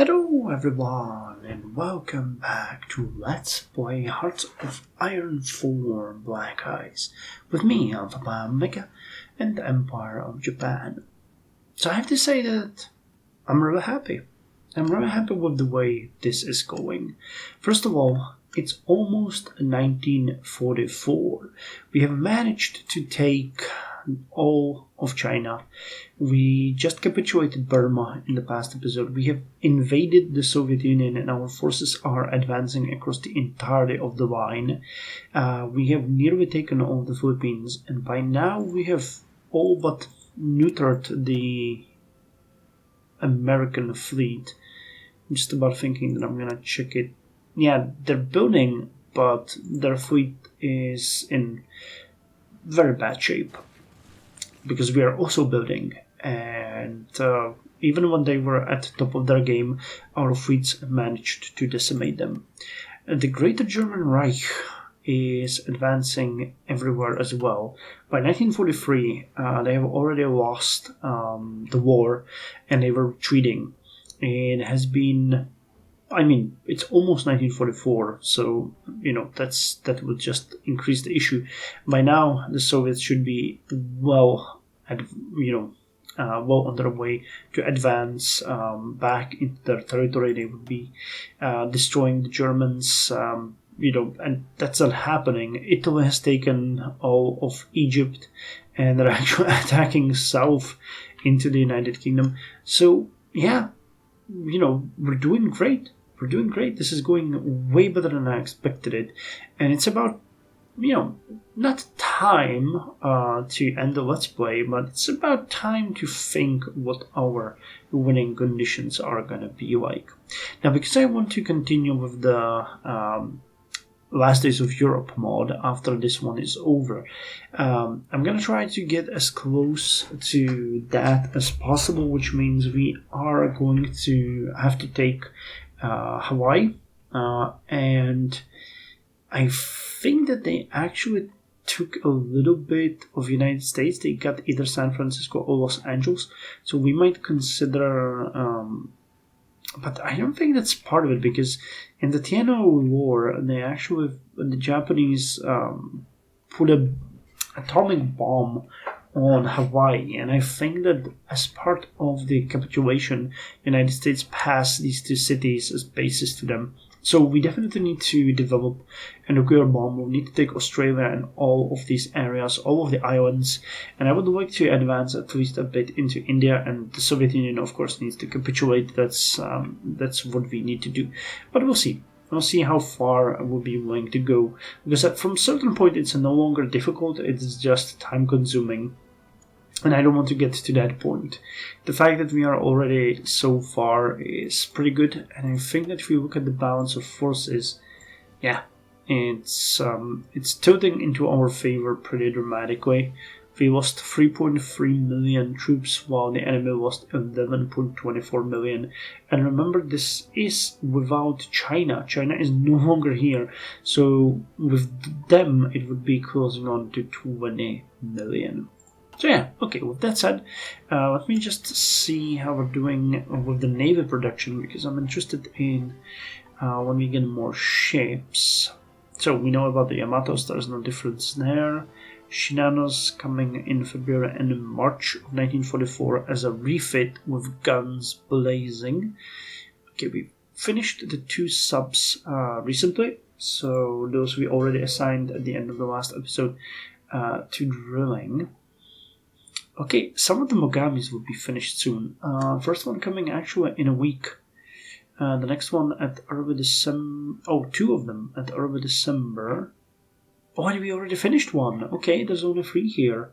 Hello everyone and welcome back to Let's Play Hearts of Iron 4 Black Ice with me, Alpha Mega, and the Empire of Japan. So I have to say that I'm really happy. I'm really happy with the way this is going. First of all, it's almost 1944. We have managed to take all of China. We just capitulated Burma in the past episode. We have invaded the Soviet Union and our forces are advancing across the entirety of the line. We have nearly taken all the Philippines, and by now we have all but neutered the American fleet. I'm just about thinking that I'm gonna check it. Yeah, they're building, but their fleet is in very bad shape because we are also building, and even when they were at the top of their game, our fleets managed to decimate them. And the Greater German Reich is advancing everywhere as well. By 1943, they have already lost the war and they were retreating. It has been, it's almost 1944, so that would just increase the issue. By now, the Soviets should be well on their way to advance back into their territory. They would be destroying the Germans, and that's not happening. Italy has taken all of Egypt, and they're actually attacking south into the United Kingdom. So yeah, we're doing great. We're doing great. This is going way better than I expected it. And it's about, not time to end the Let's Play, but it's about time to think what our winning conditions are going to be like. Now, because I want to continue with the Last Days of Europe mod after this one is over, I'm going to try to get as close to that as possible, which means we are going to have to take Hawaii, and I think that they actually took a little bit of United States. They got either San Francisco or Los Angeles, so we might consider, but I don't think that's part of it, because in the Tiano War, the Japanese put an atomic bomb on Hawaii, and I think that as part of the capitulation, United States passed these two cities as bases to them. So we definitely need to develop a nuclear bomb. We need to take Australia and all of these areas, all of the islands, and I would like to advance at least a bit into India, and the Soviet Union, of course, needs to capitulate. That's what we need to do. But we'll see. We'll see how far we'll be willing to go, because from a certain point it's no longer difficult, it's just time consuming, and I don't want to get to that point. The fact that we are already so far is pretty good, and I think that if we look at the balance of forces, yeah, it's tilting into our favor pretty dramatically. We lost 3.3 million troops while the enemy lost 11.24 million. And remember, this is without China. China is no longer here. So with them, it would be closing on to 20 million. So yeah, okay, with that said, let me just see how we're doing with the Navy production, because I'm interested in when we get more ships. So we know about the Yamatos, there's no difference there. Shinanos coming in February and in March of 1944 as a refit with guns blazing. Okay, we finished the 2 subs recently, so those we already assigned at the end of the last episode to drilling. Okay, some of the Mogamis will be finished soon. First one coming actually in a week. The next one at early December. Oh, 2 of them at early December. Oh, and we already finished one. Okay, there's only 3 here.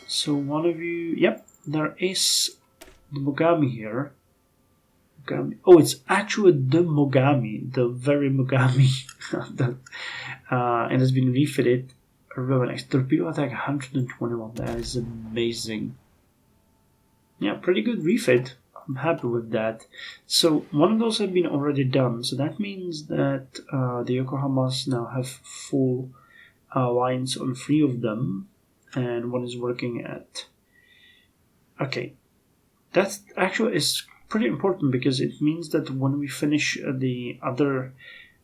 So one of you... Yep, there is the Mogami here. Mogami. Oh, it's actually the Mogami. The very Mogami. And has been refitted. Really nice. Torpedo attack 121. That is amazing. Yeah, pretty good refit. I'm happy with that. So one of those have been already done. So that means that the Yokohamas now have full lines on 3 of them, and one is working at... Okay, that actually is pretty important because it means that when we finish the other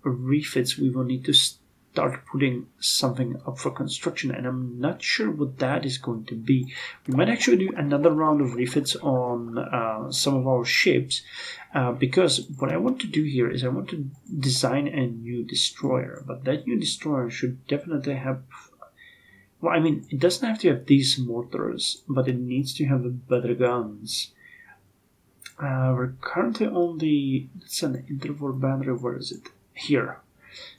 refits, we will need to start putting something up for construction, and I'm not sure what that is going to be. We might actually do another round of refits on some of our ships, because what I want to do here is I want to design a new destroyer, but that new destroyer should definitely have, well, I mean, it doesn't have to have these mortars, but it needs to have better guns. We're currently on the, it's an interval battery, where is it? Here.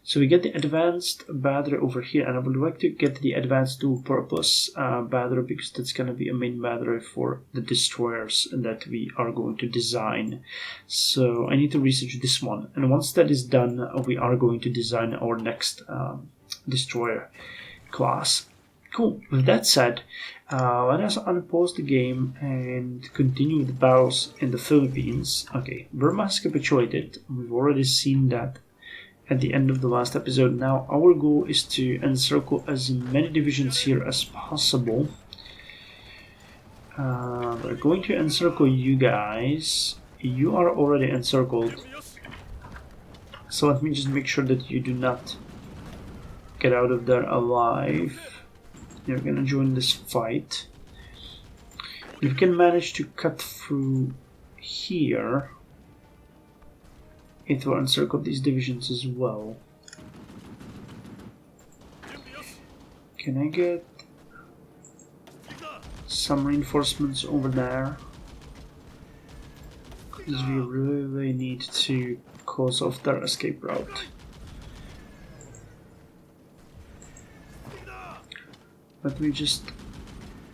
So we get the advanced battery over here, and I would like to get the advanced dual-purpose battery because that's going to be a main battery for the destroyers that we are going to design. So I need to research this one, and once that is done, we are going to design our next destroyer class. Cool. With that said, let us unpause the game and continue the battles in the Philippines. Okay, Burma has capitulated. We've already seen that at the end of the last episode. Now our goal is to encircle as many divisions here as possible. We're going to encircle you guys. You are already encircled, so let me just make sure that you do not get out of there alive. You're gonna join this fight. If you can manage to cut through here, it will encircle these divisions as well. Can I get some reinforcements over there? Because we really need to close off their escape route. Let me just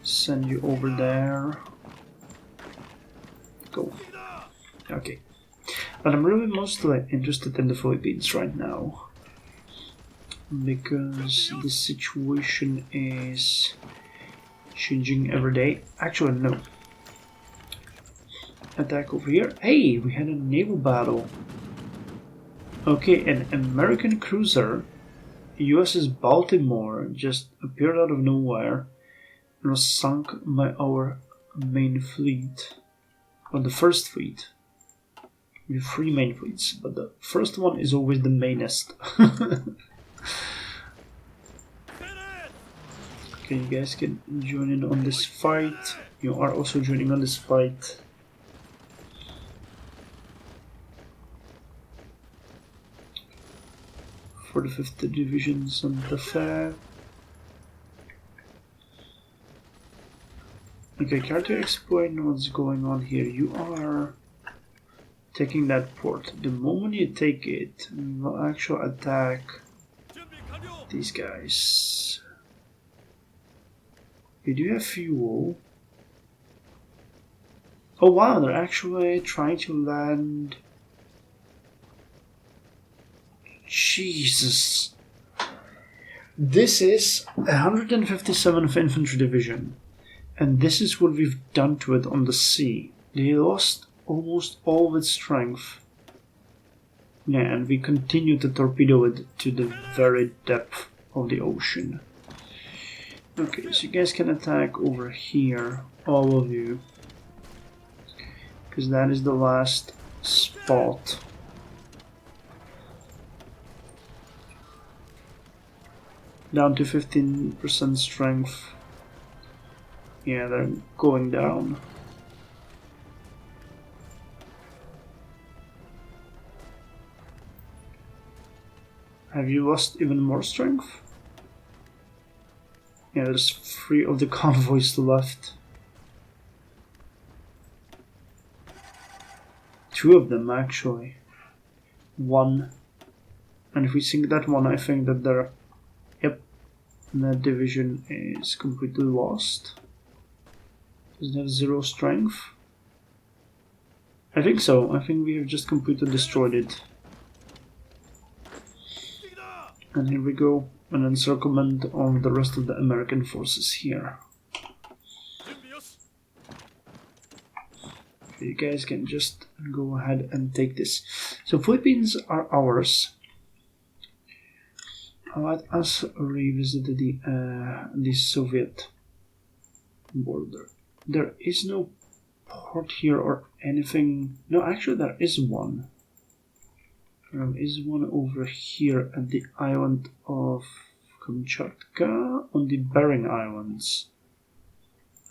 send you over there. Go. Okay. But I'm really mostly interested in the Philippines right now, because the situation is changing every day. Actually, no. Attack over here. Hey, we had a naval battle. Okay, an American cruiser, USS Baltimore, just appeared out of nowhere and was sunk by our main fleet. Or the first fleet. We have 3 main fleets, but the first one is always the mainest. Okay, you guys can join in on this fight. You are also joining on this fight. For the 5th Division Santa Fe. Okay, care to explain what's going on here? You are taking that port. The moment you take it, we will actually attack these guys. You do have fuel. Oh wow, they're actually trying to land. Jesus. This is 157th Infantry Division, and this is what we've done to it on the sea. They lost almost all of its strength. Yeah, and we continue to torpedo it to the very depth of the ocean. Okay, so you guys can attack over here, all of you, because that is the last spot. Down to 15% strength. Yeah, they're going down. Have you lost even more strength? Yeah, there's 3 of the convoys left. 2 of them actually. 1. And if we sink that one, I think that they're... Yep. That division is completely lost. Does it have 0 strength? I think so. I think we have just completely destroyed it. And here we go, an encirclement of the rest of the American forces here. You guys can just go ahead and take this. So Philippines are ours. Let us revisit the Soviet border. There is no port here or anything? No, actually there is one. There is one over here at the island of Kamchatka on the Bering Islands.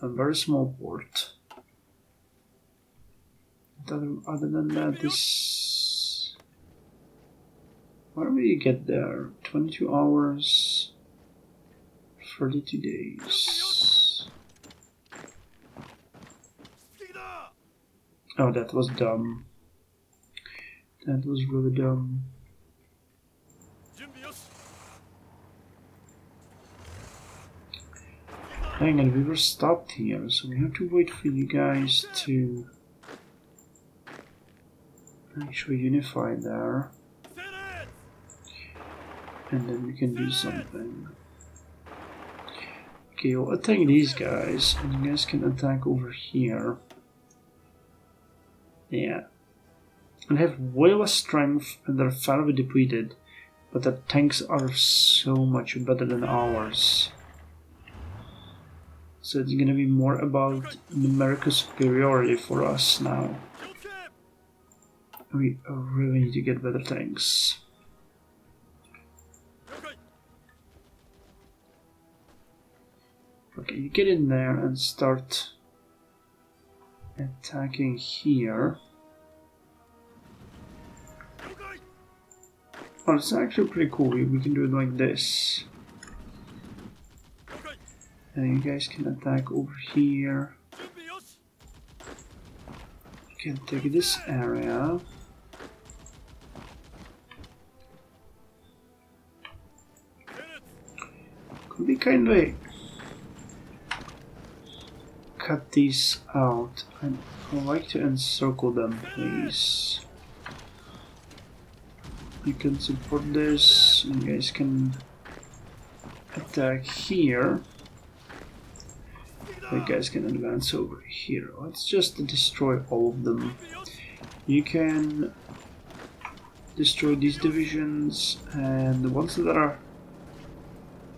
A very small port. Other than that, this... Where will you get there? 22 hours, 32 days. Oh, that was dumb. That was really dumb. Hang on, we were stopped here, so we have to wait for you guys to actually unify there. And then we can do something. Okay, we'll attack these guys, and you guys can attack over here. Yeah. And have way less strength, and they're fairly depleted, but their tanks are so much better than ours. So it's gonna be more about numerical superiority for us now. We really need to get better tanks. Okay, you get in there and start attacking here. Oh, it's actually pretty cool. We can do it like this. And you guys can attack over here. You can take this area. Could we kindly cut these out? And I'd like to encircle them, please. You can support this. You guys can attack here. You guys can advance over here. Let's just destroy all of them. You can destroy these divisions, and the ones that are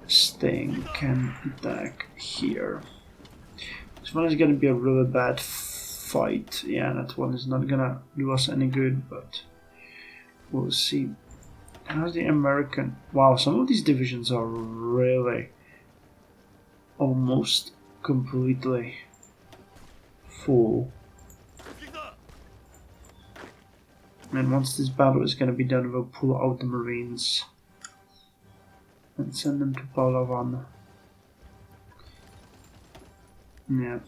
staying can attack here. This one is gonna be a really bad fight. Yeah, that one is not gonna do us any good, but we'll see. How's the American? Wow, some of these divisions are really almost completely full. And once this battle is gonna be done, we'll pull out the Marines and send them to Palawan. Yeah.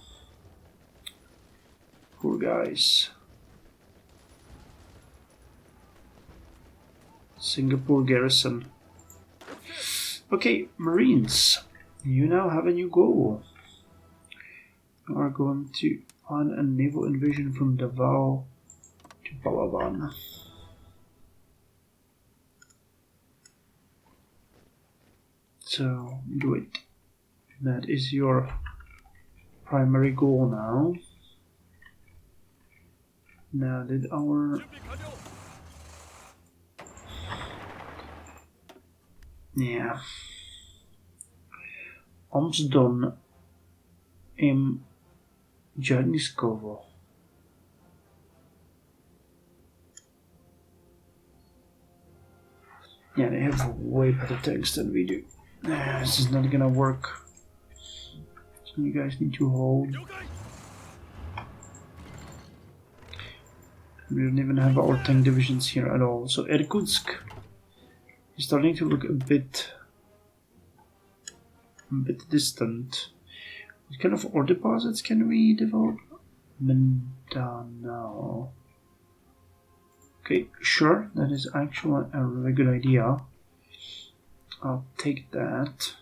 Poor guys. Singapore garrison. Okay, Marines. You now have a new goal. You are going to plan a naval invasion from Davao to Palawan. So, do it. That is your primary goal now. Now, did our... Yeah. Omsdon im Jarniskovo. Yeah, they have way better tanks than we do. This is not gonna work. So you guys need to hold. We don't even have our tank divisions here at all. So Irkutsk is starting to look a bit distant. What kind of ore deposits can we develop? Mindanao. Okay, sure, that is actually a really good idea. I'll take that.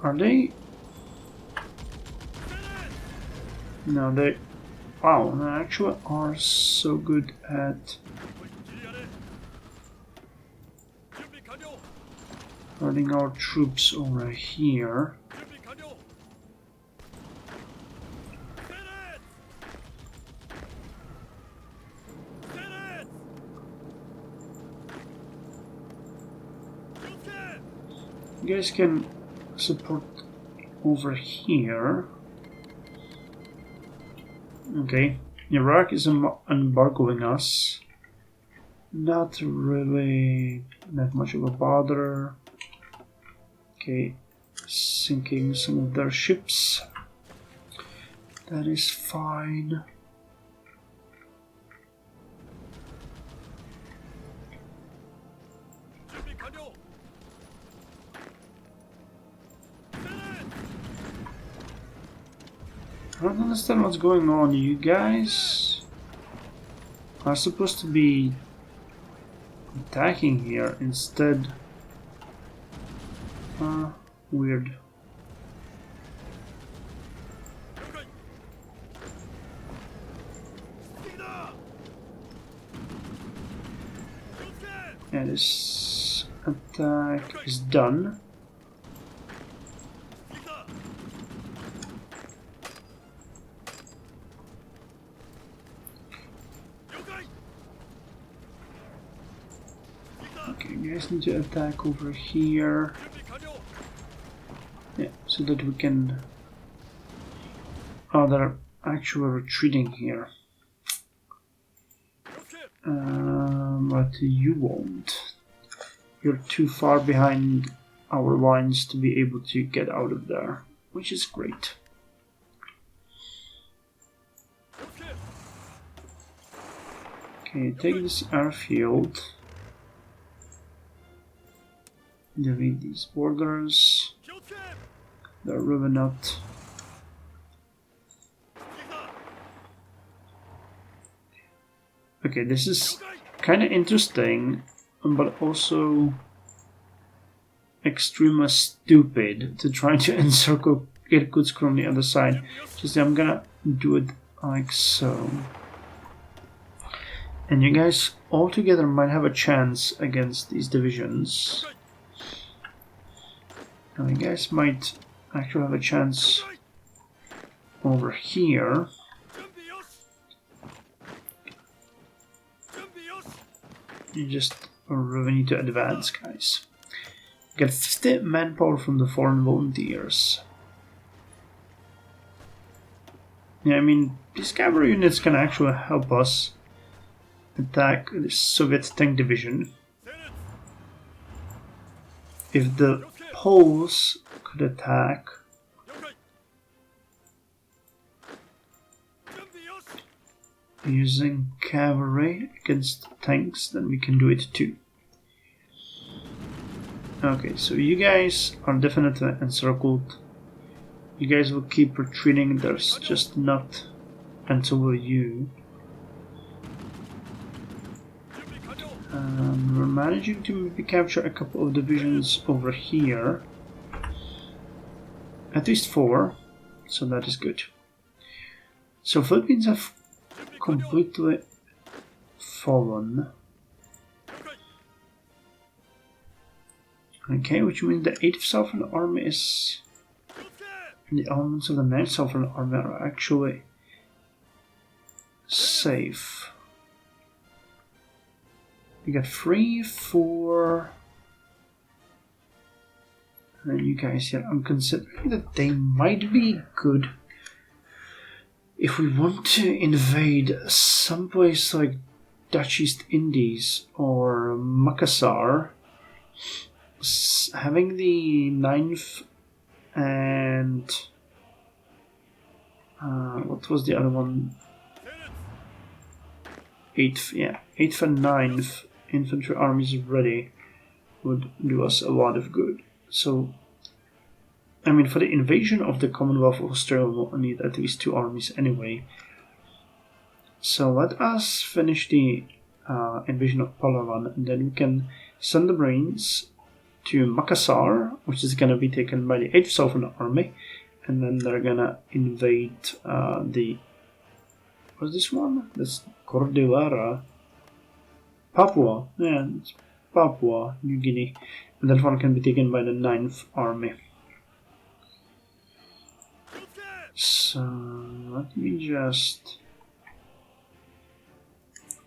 Are they? No, they... Wow, they actually are so good at running our troops over here. You guys can support over here. Okay, Iraq is embargoing us. Not really that much of a bother. Okay, sinking some of their ships. That is fine. I don't understand what's going on. You guys are supposed to be attacking here instead. Weird. Yeah, this attack is done. Okay, you guys need to attack over here. Yeah, so that we can... Oh, they're actually retreating here. But you won't. You're too far behind our lines to be able to get out of there, which is great. Okay, take this airfield. Delete these borders. They're really not. Okay, this is kind of interesting, but also extremely stupid to try to encircle Irkutsk from the other side. Just I'm gonna do it like so. And you guys all together might have a chance against these divisions. Now you guys might actually have a chance over here. You just really need to advance, guys. Get 50 manpower from the foreign volunteers. Yeah, I mean, these cavalry units can actually help us attack the Soviet tank division. If the Poles could attack using cavalry against tanks, then we can do it too. Okay, so you guys are definitely encircled. You guys will keep retreating, there's just not until you. We're managing to maybe capture a couple of divisions over here. At least 4, so that is good. So Philippines have completely fallen. Okay, which means the 8th Southern Army is... the elements of the 9th Southern Army are actually safe. We got 3, 4... and you guys here, I'm considering that they might be good if we want to invade someplace like Dutch East Indies or Makassar. Having the 9th and what was the other one? 8th, yeah, 8th and 9th infantry armies ready would do us a lot of good. So, I mean, for the invasion of the Commonwealth of Australia, we'll need at least 2 armies anyway. So let us finish the invasion of Palawan, and then we can send the Marines to Makassar, which is going to be taken by the 8th Southern Army, and then they're going to invade the... what's this one? That's Cordillera. Papua. Yeah, it's Papua New Guinea. And that one can be taken by the 9th Army. So, let me just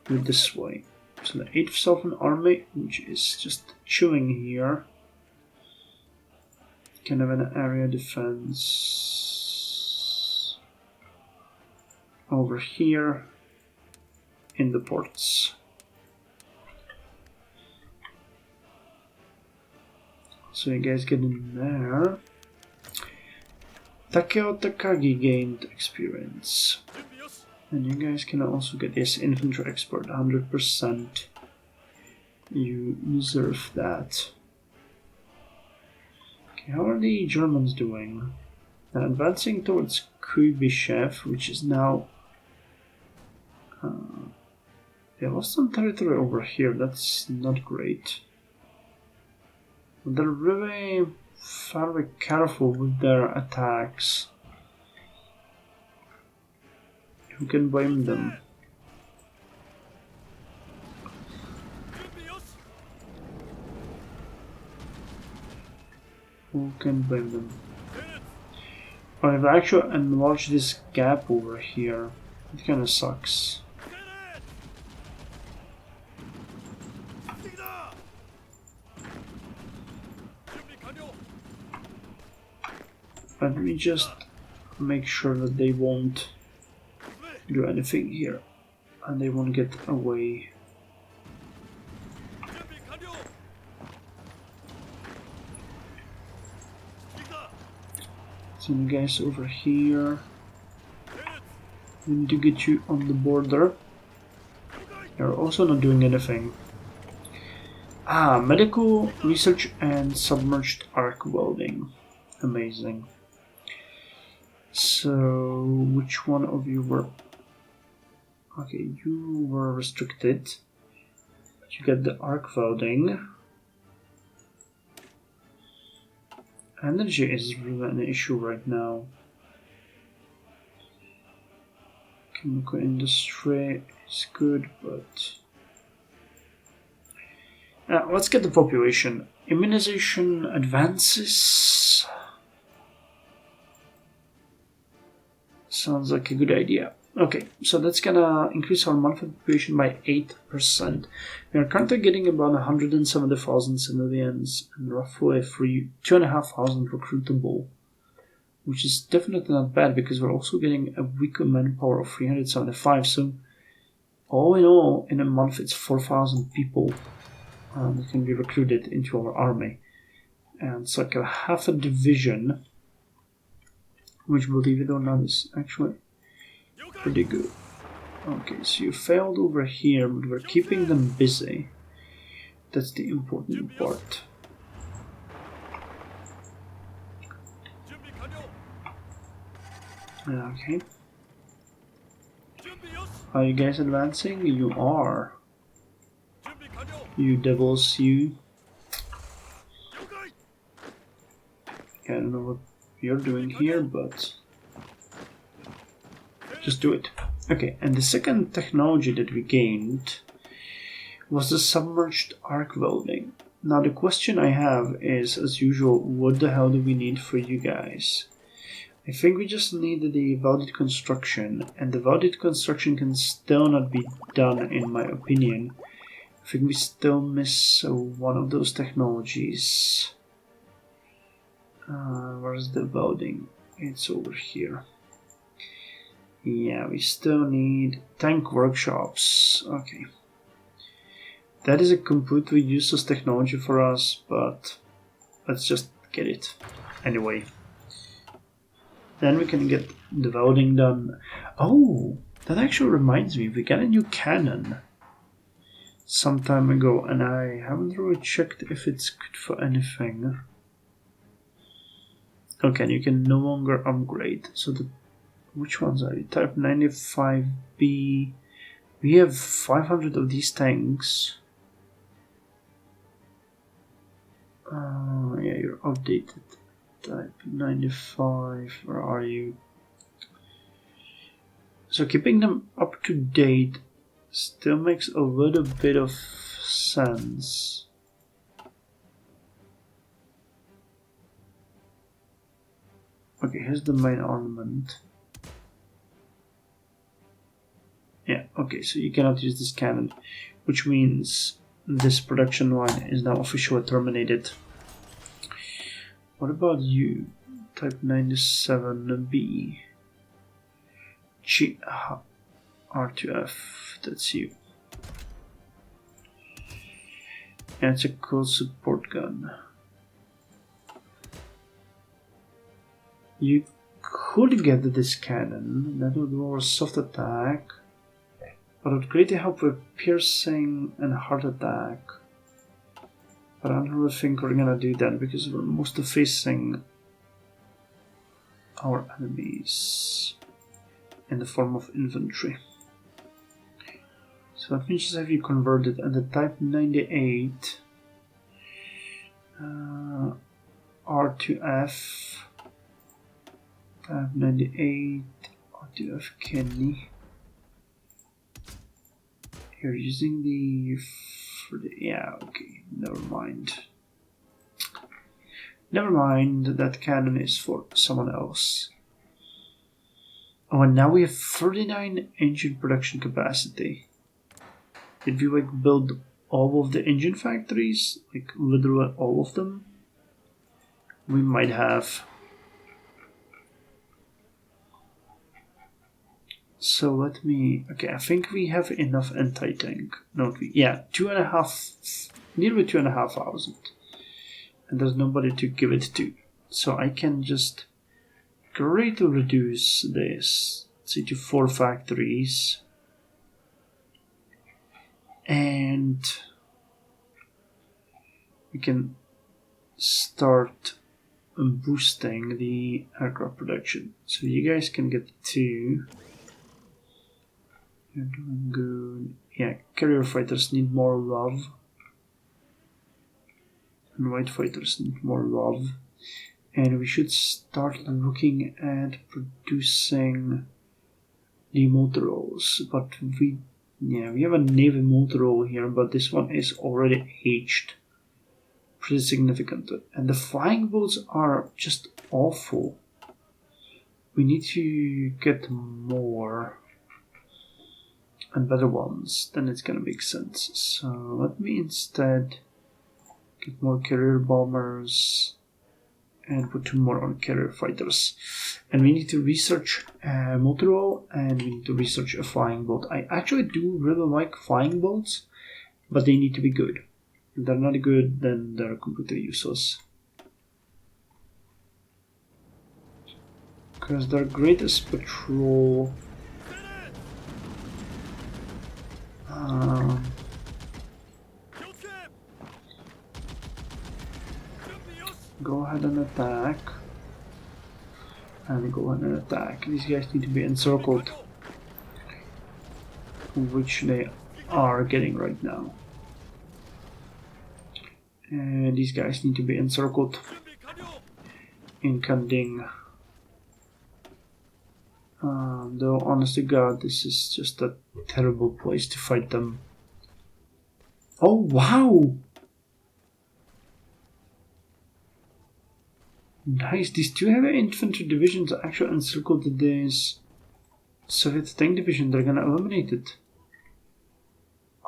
do it this way. So the 8th Southern Army, which is just chilling here. Can have an area defense over here in the ports. So you guys get in there. Takeo Takagi gained experience. And you guys can also get this infantry expert 100%. You deserve that. Okay, how are the Germans doing? They're advancing towards Kuibyshev, which is now... they lost some territory over here, that's not great. They're really very careful with their attacks. Who can blame them? Who can blame them? I've actually enlarged this gap over here. It kinda sucks. Let me just make sure that they won't do anything here and they won't get away. So you guys over here, we need to get you on the border. You're also not doing anything. Medical research and submerged arc welding. Amazing. So, which one of you were... Okay, you were restricted. But you get the arc welding. Energy is really an issue right now. Chemical industry is good, but... let's get the population. Immunization advances. Sounds like a good idea. Okay, so that's gonna increase our monthly population by 8%. We are currently getting about 170,000 civilians and roughly 2,500 recruitable, which is definitely not bad because we're also getting a weekly manpower of 375. So, all in all, in a month, it's 4,000 people that can be recruited into our army, and it's like a half a division. Which, believe it or not, is actually pretty good. Okay, so you failed over here, but we're keeping them busy. That's the important part. Okay. Are you guys advancing? You are. You devils, you. I don't know what you're doing here, but just do it. Okay, and the second technology that we gained was the submerged arc welding. Now the question I have is, as usual, what the hell do we need for you guys? I think we just need the welded construction, and the welded construction can still not be done in my opinion. I think we still miss one of those technologies. Where's the welding? It's over here. Yeah, we still need tank workshops. Okay. That is a completely useless technology for us, but let's just get it anyway. Then we can get the welding done. Oh, that actually reminds me, we got a new cannon some time ago, and I haven't really checked if it's good for anything. Okay, and you can no longer upgrade. So which ones are you? Type 95B. We have 500 of these tanks. Yeah, you're updated. Type 95. Where are you? So keeping them up to date still makes a little bit of sense. Okay, here's the main armament. Yeah, okay, so you cannot use this cannon, which means this production line is now officially terminated. What about you? Type 97B. R2F. That's you. And it's a code support gun. You could get this cannon. That would more soft attack. But it would greatly help with piercing and hard attack. But I don't really think we're gonna do that because we're mostly facing our enemies in the form of infantry. So let me just have you converted and the type 98 R2F type 98 R2F Kenny. You're using the yeah, okay, never mind. Never mind, that cannon is for someone else. Oh, and now we have 39 engine production capacity. Did we like build all of the engine factories? Like literally all of them? We might have. So let me, okay, I think we have enough anti-tank. No, yeah, 2.5, nearly 2,500. And there's nobody to give it to. So I can just greatly reduce this, say to 4 factories. And we can start boosting the aircraft production. So you guys can get 2. You're doing good. Yeah, carrier fighters need more love. And white fighters need more love. And we should start looking at producing the motor rolls. But we have a Navy motor roll here, but this one is already aged pretty significantly. And the flying boats are just awful. We need to get more and better ones, then it's gonna make sense. So let me instead get more carrier bombers and put 2 more on carrier fighters. And we need to research a motor roll and we need to research a flying boat. I actually do really like flying boats, but they need to be good. If they're not good, then they're completely useless. Because they're great as patrol. Go ahead and attack. And go ahead and attack. These guys need to be encircled, which they are getting right now. And these guys need to be encircled. Incanding. Though, honest to God, this is just a terrible place to fight them. Oh, wow! Nice, these 2 heavy infantry divisions actually encircled this Soviet tank division. They're gonna eliminate it.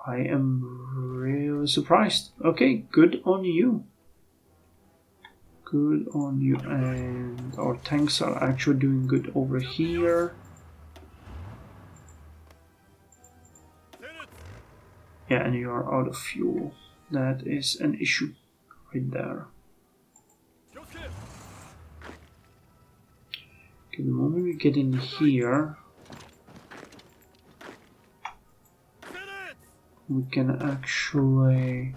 I am really surprised. Okay, good on you. Good on you. And our tanks are actually doing good over here. Yeah, and you are out of fuel. That is an issue right there. Okay, the moment we get in here, we can actually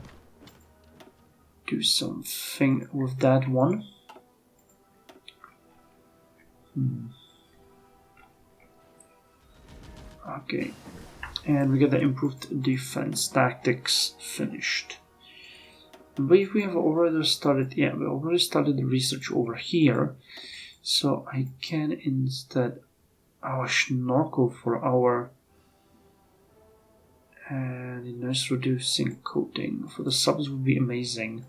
do something with that one. Okay, and we get the improved defense tactics finished. I believe we have already started, yeah, we already started the research over here. So I can instead our snorkel for our and the noise reducing coating for the subs would be amazing.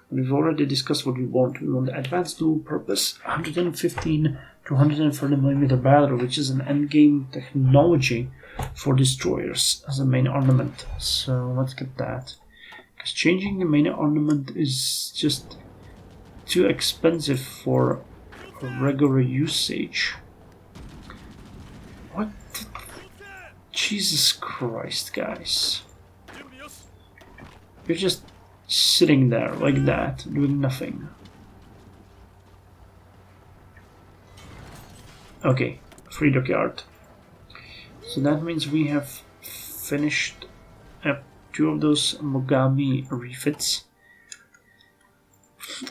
We've already discussed what we want. We want the advanced dual purpose 115 to 130mm battery, which is an endgame technology for destroyers as a main ornament. So let's get that. Because changing the main ornament is just too expensive for regular usage. What? Jesus Christ, guys. You're just sitting there like that, doing nothing. Okay, free dockyard. So that means we have finished up 2 of those Mogami refits.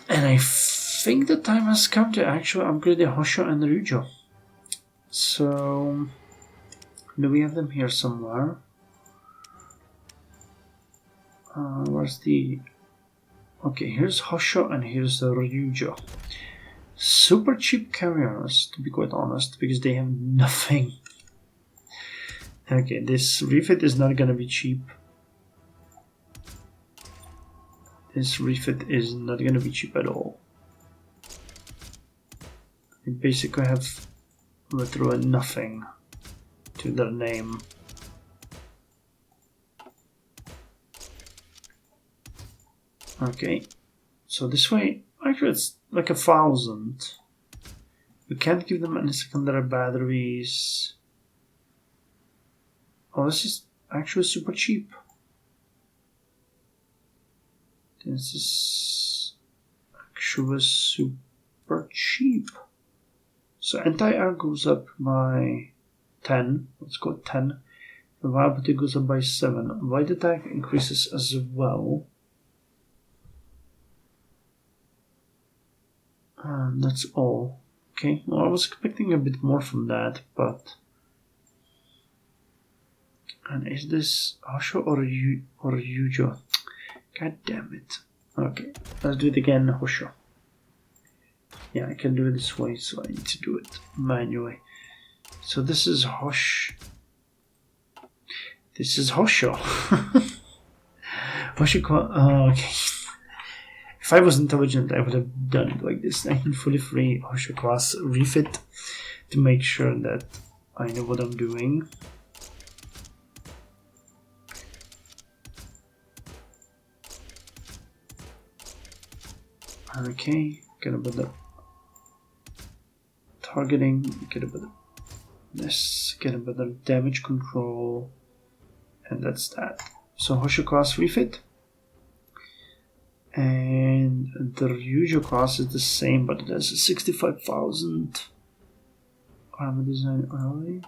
And I think the time has come to actually upgrade the Hosho and the Ryujo. So, do we have them here somewhere? Where's the... Okay, here's Hosho and here's the Ryujo. Super cheap carriers, to be quite honest, because they have nothing. Okay, this refit is not gonna be cheap. This refit is not gonna be cheap at all. They basically have literally nothing to their name. Okay, so this way, actually it's like 1,000. We can't give them any secondary batteries. Oh, this is actually super cheap. This is actually super cheap. So anti-air goes up by 10. Let's go 10. Reliability goes up by 7. Light attack increases as well. That's all. Okay, well, I was expecting a bit more from that, but... And is this Hosho or Ryujo? God damn it. Okay, let's do it again, Hosho. Yeah, I can do it this way, so I need to do it manually. So this is This is Hosho. Okay. If I was intelligent, I would have done it like this. 1943 Hosho class refit to make sure that I know what I'm doing. Okay, get a bit of targeting, get a bit of this, get a bit of damage control, and that's that. So Hosho class refit. And the Ryujo class is the same, but it has a 65,000 armor design early.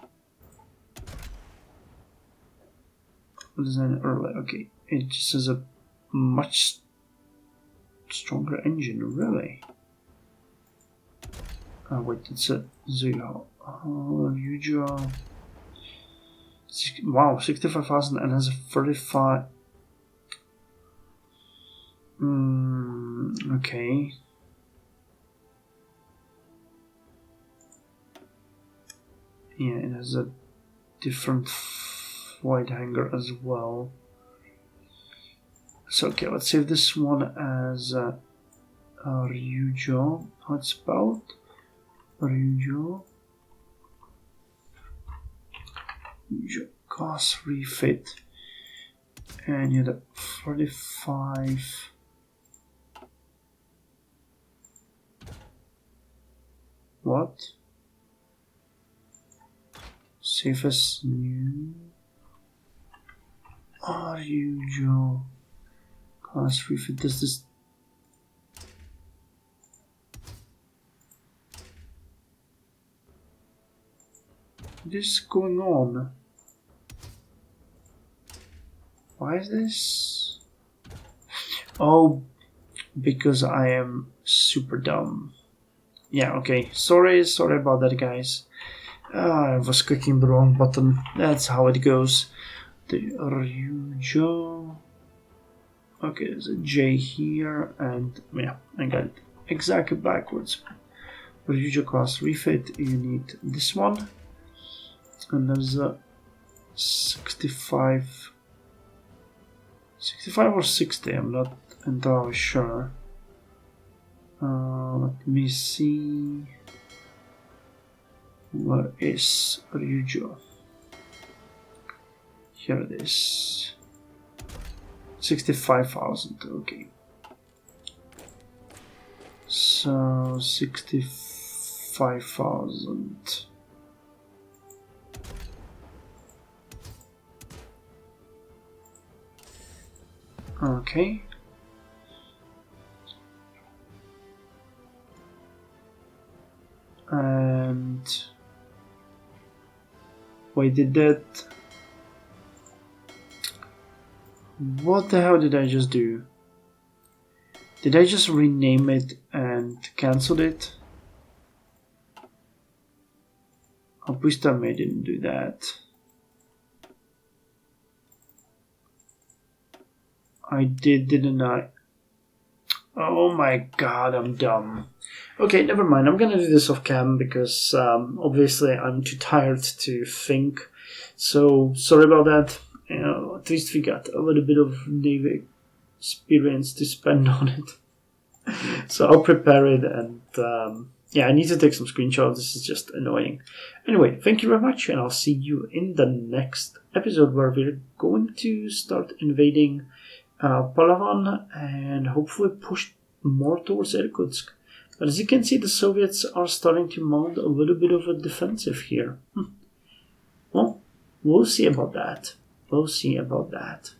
Design early, okay. It just has a much stronger engine, really. Oh, wait, it's a 0. Ryujo. Wow, 65,000 and has a 35. Okay. Yeah, it has a different flight hangar as well. So, okay, let's save this one as Ryujo. How it's spelled? Ryujo. Ryujo class refit. And you have 45. What? Save as new. Ryujo class refit. Does this? What is going on? Why is this? Oh, because I am super dumb. Yeah, okay. Sorry about that, guys. I was clicking the wrong button. That's how it goes. The Ryujo. Okay, there's a J here, and yeah, I got it exactly backwards. Ryujo class refit, you need this one. And there's a 65 or 60, I'm not entirely sure. Let me see. Where is Ryujo? Here it is. 65,000, okay. So 65,000. Okay. And why did that? What the hell did I just do? Did I just rename it and cancel it? Oh, please tell me I didn't do that. I did, didn't I? Oh my god, I'm dumb. Okay, never mind. I'm gonna do this off cam because obviously I'm too tired to think. So sorry about that. At least we got a little bit of Navy experience to spend on it. So I'll prepare it, and yeah, I need to take some screenshots. This is just annoying. Anyway, thank you very much, and I'll see you in the next episode where we're going to start invading Palawan and hopefully push more towards Irkutsk. But as you can see, the Soviets are starting to mount a little bit of a defensive here. Well, we'll see about that. We'll see about that.